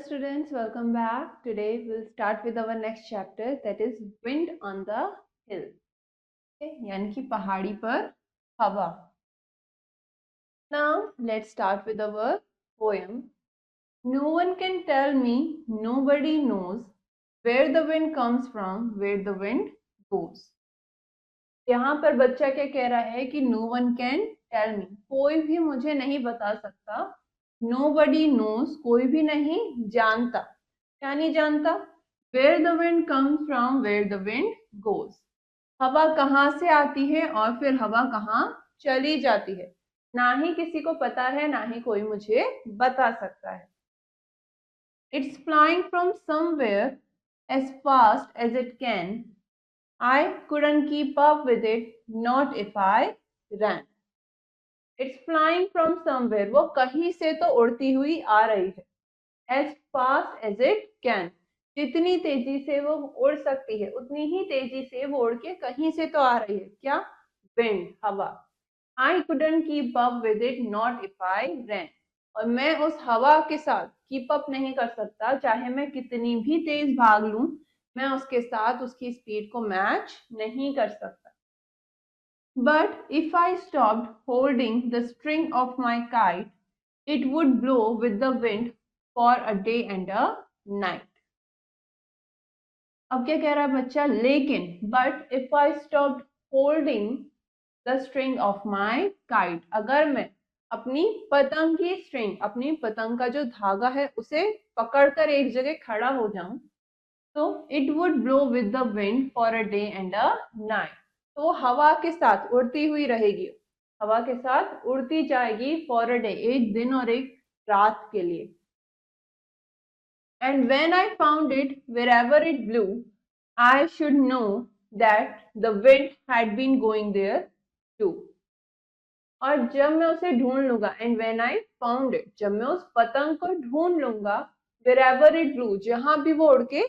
students, welcome back. Today we'll start with our next chapter, that is wind on the hill. Okay, यानी कि पहाड़ी पर हवा. Now let's start with our poem. No one can tell me, nobody knows where the wind comes from, where the wind goes. यहाँ पर बच्चा क्या कह रहा है कि no one can tell me, कोई भी मुझे नहीं बता सकता. Nobody knows, कोई भी नहीं जानता. क्या नहीं जानता? Where the wind comes from, where the wind goes. हवा कहाँ से आती है और फिर हवा कहाँ चली जाती है, ना ही किसी को पता है, ना ही कोई मुझे बता सकता है. It's flying from somewhere as fast as it can. I couldn't keep up with it, not if I ran. It's flying from somewhere, वो कहीं से तो उड़ती हुई आ रही है. As fast as it can, जितनी तेजी से वो उड़ सकती है उतनी ही तेजी से वो उड़ के कहीं से तो आ रही है. क्या? Wind, हवा. I couldn't keep up with it, not if I ran. और मैं उस हवा के साथ कीप अप नहीं कर सकता, चाहे मैं कितनी भी तेज भाग लूं, मैं उसके साथ उसकी स्पीड को मैच नहीं कर सकता. But if I stopped holding the string of my kite, it would blow with the wind for a day and a night. अब क्या कह रहा है बच्चा? लेकिन but if I stopped holding the string of my kite, अगर मैं अपनी पतंग की स्ट्रिंग, अपनी पतंग का जो धागा है उसे पकड़कर एक जगह खड़ा हो जाऊं, तो it would blow with the wind for a day and a night. तो वो हवा के साथ उड़ती हुई रहेगी, हवा के साथ उड़ती जाएगी for a day, एक दिन और एक रात के लिए. And when I found it, wherever it blew, I should know that the wind had been going there too. और जब मैं उसे ढूंढ लूंगा, and when I found it, जब मैं उस पतंग को ढूंढ लूंगा, wherever it blew, जहां भी वो उड़ के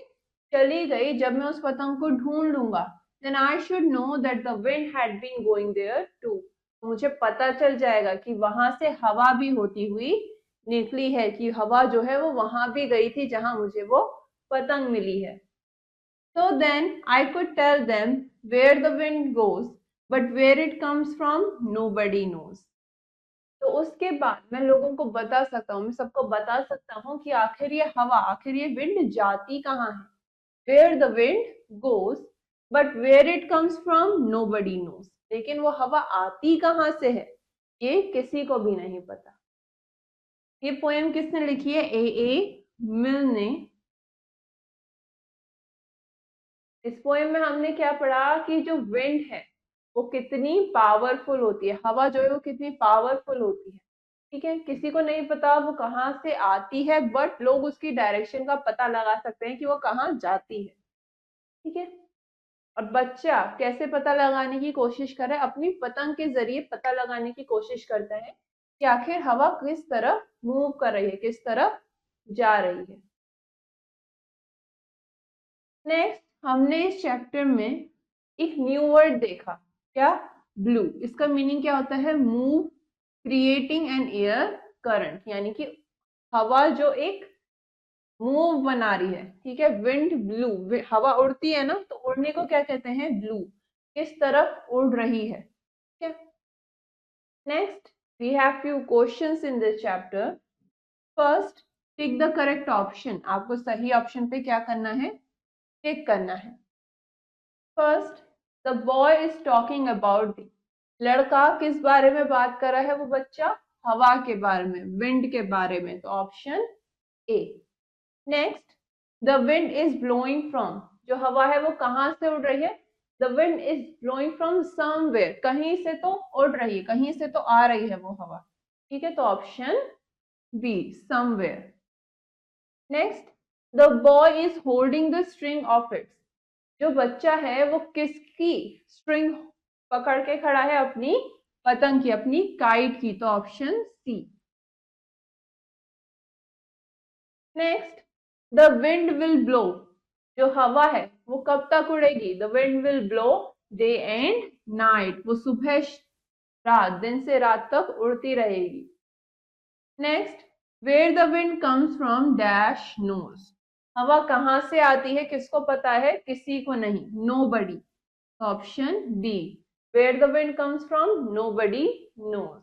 चली गई, जब मैं उस पतंग को ढूंढ लूंगा, then I should know that the wind had been going there too. मुझे पता चल जाएगा कि वहां से हवा भी होती हुई निकली है, कि हवा जो है वो वहां भी गई थी जहां मुझे वो पतंग मिली है. So then I could tell them where the wind goes, but where it comes from, nobody knows. तो उसके बाद मैं लोगों को बता सकता हूँ, मैं सबको बता सकता हूँ कि आखिर ये हवा, आखिर ये विंड जाती कहाँ है. Where the wind goes, but where it comes from, nobody knows. लेकिन वो हवा आती कहाँ से है, ये किसी को भी नहीं पता. ये पोएम किसने लिखी है? ए मिल ने. इस पोएम में हमने क्या पढ़ा कि जो विंड है वो कितनी पावरफुल होती है, हवा जो है वो कितनी पावरफुल होती है. ठीक है, किसी को नहीं पता वो कहाँ से आती है, बट लोग उसकी डायरेक्शन का पता लगा सकते हैं कि वो कहाँ जाती है. ठीक है, और बच्चा कैसे पता लगाने की कोशिश कर रहा है? अपनी पतंग के जरिए पता लगाने की कोशिश करता है कि आखिर हवा किस तरफ मूव कर रही है, किस तरफ जा रही है. नेक्स्ट हमने इस चैप्टर में एक न्यू वर्ड देखा. क्या? ब्लू. इसका मीनिंग क्या होता है? Move, creating an air current, यानी कि हवा जो एक मूव बना रही है. ठीक है, विंड ब्लू, हवा उड़ती है ना, तो उड़ने को क्या कहते हैं? ब्लू. किस तरफ उड़ रही है. ठीक है. Next we have few questions in this chapter. First, tick the correct option. आपको सही ऑप्शन पे क्या करना है? टिक करना है. First, the boy is talking about the. लड़का किस बारे में बात कर रहा है वो बच्चा? हवा के बारे में, विंड के बारे में, तो option A. Next, the wind is blowing from. जो हवा है वो कहाँ से उड़ रही है? The wind is blowing from somewhere. कहीं से तो उड़ रही है, कहीं से तो आ रही है वो हवा. ठीक है, तो option B, somewhere. Next, the boy is holding the string of its. जो बच्चा है वो किसकी स्ट्रिंग पकड़ के खड़ा है? अपनी पतंग की, अपनी काइट की, तो option C. Next, the wind will blow. जो हवा है वो कब तक उड़ेगी? The wind will blow day and night. वो सुबह रात, दिन से रात तक उड़ती रहेगी. Next, where the wind comes from dash knows, हवा कहाँ से आती है किसको पता है, किसी को नहीं, nobody. Option D, where the wind comes from, nobody knows.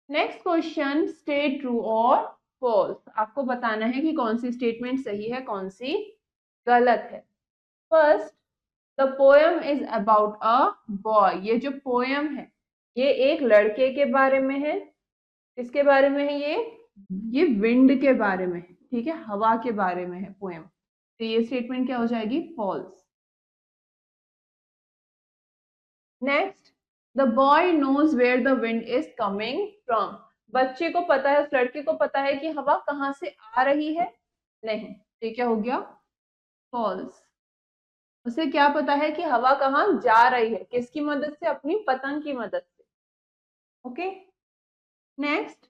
Next question, state true और फॉल्स, आपको बताना है कि कौन सी स्टेटमेंट सही है कौन सी गलत है। First, the poem is about a boy, ये जो पोएम है ये एक लड़के के बारे में है। किसके बारे में है ये विंड के बारे में है, ठीक है, हवा के बारे में है पोएम, तो ये स्टेटमेंट क्या हो जाएगी, false. Next, the boy knows where the wind is coming from, बच्चे को पता है, उस लड़के को पता है कि हवा कहाँ से आ रही है, नहीं, ये क्या हो गया, फॉल्स। उसे क्या पता है कि हवा कहाँ जा रही है, किसकी मदद से, अपनी पतंग की मदद से। Okay, next,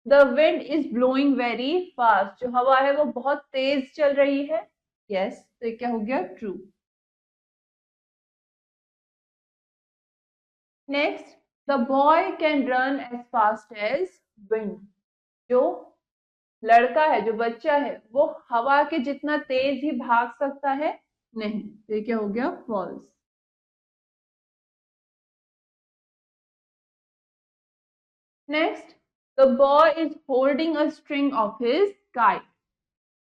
the wind is blowing very fast, जो हवा है वो बहुत तेज चल रही है, यस, तो क्या हो गया, true. Next, the boy can run as fast as wind, जो लड़का है, जो बच्चा है वो हवा के जितना तेज ही भाग सकता है, नहीं, तो ये क्या हो गया, false. Next, the boy is holding a string of his kite,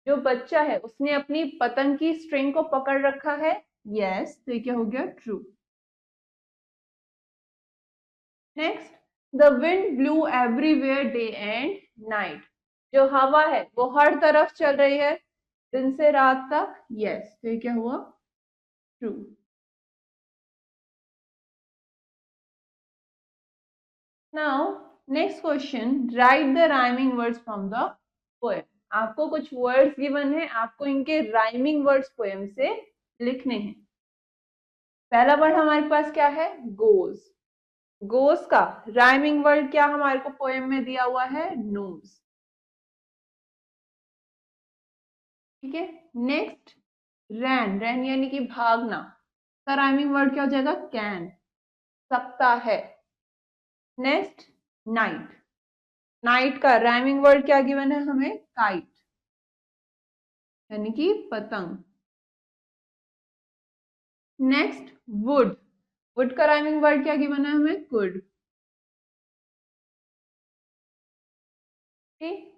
जो बच्चा है उसने अपनी पतंग की स्ट्रिंग को पकड़ रखा है, यस, तो ये क्या हो गया, true. Next, the wind blue everywhere day and night, जो हवा है वो हर तरफ चल रही है दिन से रात तक, यस, तो ये क्या हुआ, true. Now next question, right the rhyming words from the poem, आपको कुछ वर्ड्स गिवन है, आपको इनके राइमिंग वर्ड्स पोएम से लिखने हैं। पहला वर्ड हमारे पास क्या है, गोज, गोज का राइमिंग वर्ड क्या हमारे को पोएम में दिया हुआ है, नोज, ठीक है। नेक्स्ट, रैन, रैन यानी कि भागना, का राइमिंग वर्ड क्या हो जाएगा, कैन, सकता है। नेक्स्ट, नाइट, नाइट का राइमिंग वर्ड क्या गिवन है हमें, काइट, यानी कि पतंग। नेक्स्ट, वुड, वुड का राइमिंग वर्ड क्या गिवन है हमें, कुड, ठीक।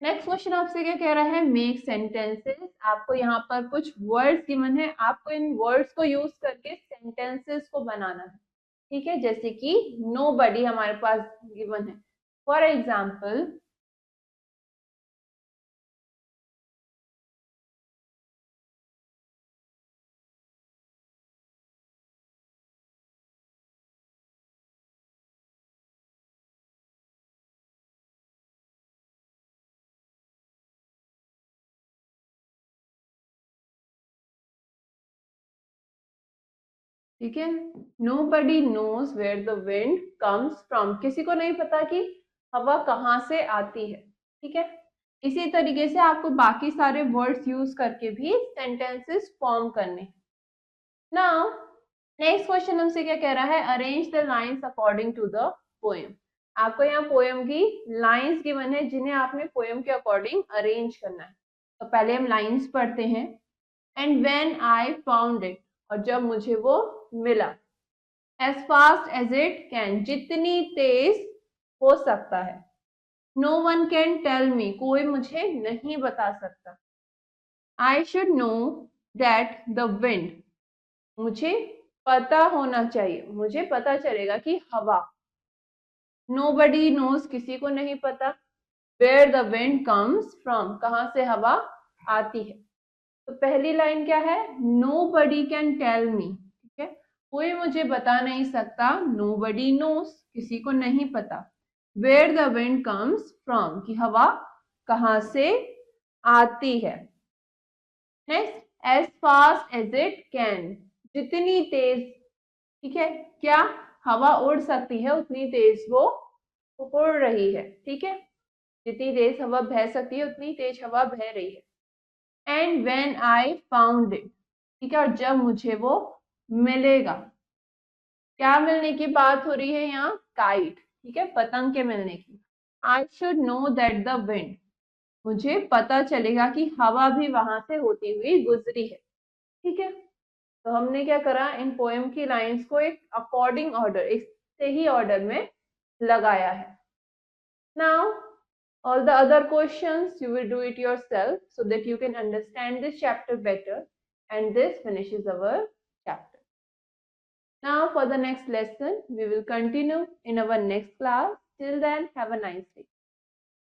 नेक्स्ट क्वेश्चन आपसे क्या कह रहा है, मेक सेंटेंसेस, आपको यहाँ पर कुछ वर्ड्स गिवन है, आपको इन वर्ड्स को यूज करके सेंटेंसेस को बनाना है, ठीक है, जैसे कि नोबडी हमारे पास गिवन है, फॉर एग्जाम्पल, ठीक है, nobody knows where the wind comes from, किसी को नहीं पता कि हवा कहाँ से आती है, ठीक है। इसी तरीके से आपको बाकी सारे वर्ड्स यूज करके भी सेंटेंसेस फॉर्म करने। नाउ नेक्स्ट क्वेश्चन हमसे क्या कह रहा है, arrange the lines according to the poem, आपको यहाँ पोएम की लाइंस गिवन है जिन्हें आपने पोएम के अकॉर्डिंग अरेंज करना है। तो पहले हम लाइंस पढ़ते हैं, and when I found it, और जब मुझे वो मिला, as fast as it can, जितनी तेज हो सकता है, no one can tell me, कोई मुझे नहीं बता सकता, I should know that the wind, मुझे पता होना चाहिए, मुझे पता चलेगा कि हवा, नोबडी नोज, किसी को नहीं पता, where the wind comes from, कहाँ से हवा आती है। तो पहली लाइन क्या है, नोबडी कैन टेल मी, ठीक है, कोई मुझे बता नहीं सकता, नोबडी नोज, किसी को नहीं पता, where the wind comes from, कि हवा कहाँ से आती है। Next, as fast as it can, जितनी तेज, ठीक है, क्या हवा उड़ सकती है उतनी तेज वो उड़ रही है, ठीक है, जितनी तेज हवा बह सकती है उतनी तेज हवा बह रही है। And when I found it, ठीक है, और जब मुझे वो मिलेगा, क्या मिलने की बात हो रही है यहाँ, काइट, ठीक है, पतंग के मिलने की। आई should know that the wind, मुझे पता चलेगा कि हवा भी वहां से होती हुई गुजरी है। ठीक है, तो हमने क्या करा, इन पोएम की लाइंस को एक अकॉर्डिंग ऑर्डर, एक सही ऑर्डर में लगाया है। Now all the other questions you will do it yourself so that you can understand this chapter better, and this finishes our chapter. Now for the next lesson we will continue in our next class. Till then, have a nice day.